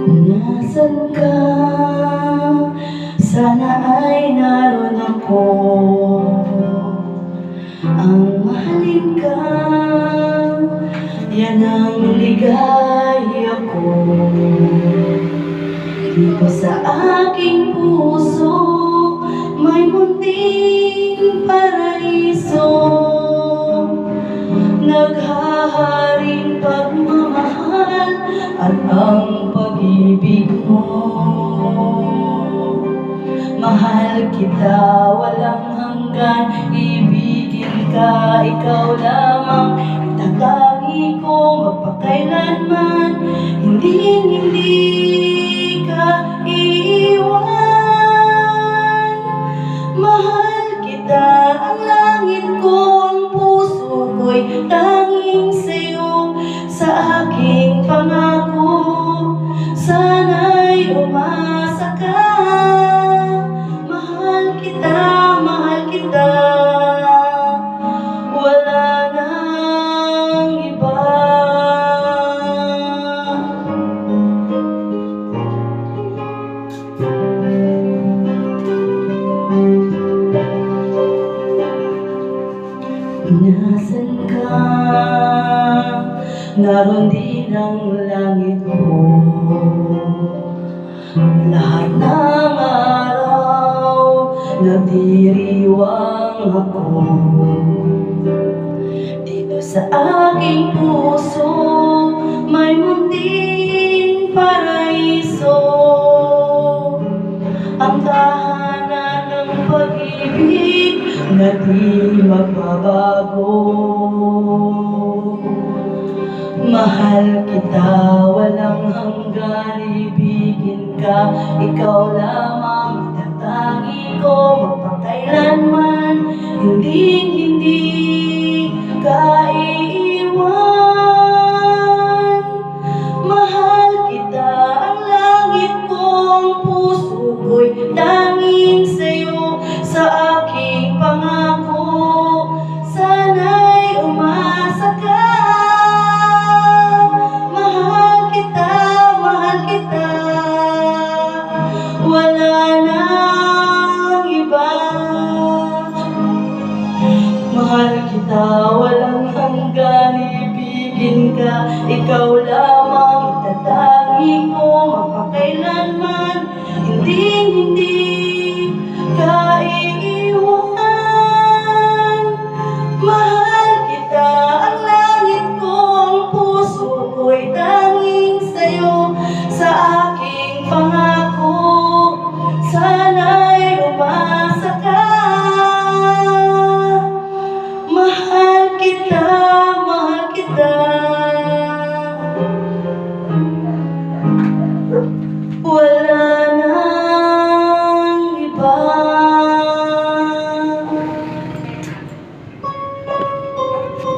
Nasaan ka? Sana ay naroon ako. Ang mahalin ka, yan ang ligaya ko. Dito sa aking puso, may munting paraiso. Naghaharing pagmamahal at ang pag-ibig mo. Mahal kita, walang hanggan, ibigin ka, ikaw lamang. Itatangi ko magpakailanman, hindi ka iiwan. Mahal kita, ang langit ko, ang puso ko'y tanging sa'yo. Sa aking pangako, sana'y umasa ka. Mahal kita, wala nang iba. Nasaan ka? Naroon din ang langit ko. Lahat ng araw nagdiriwang ako. Dito sa aking puso, may munting paraiso. Ang tahanan ng pag-ibig na di magbabago. Mahal kita, walang hanggan, ibigin ka, ikaw lamang. Itatangi ko magpakailanman, hindi ka iiwan. Mahal kita, ang langit ko, ang puso ko'y tanging sa'yo. Sa aking pangako, sana'y umasa ka. Wala nang iba. Mahal kita, walang hanggan, ibigin ka, ikaw lang.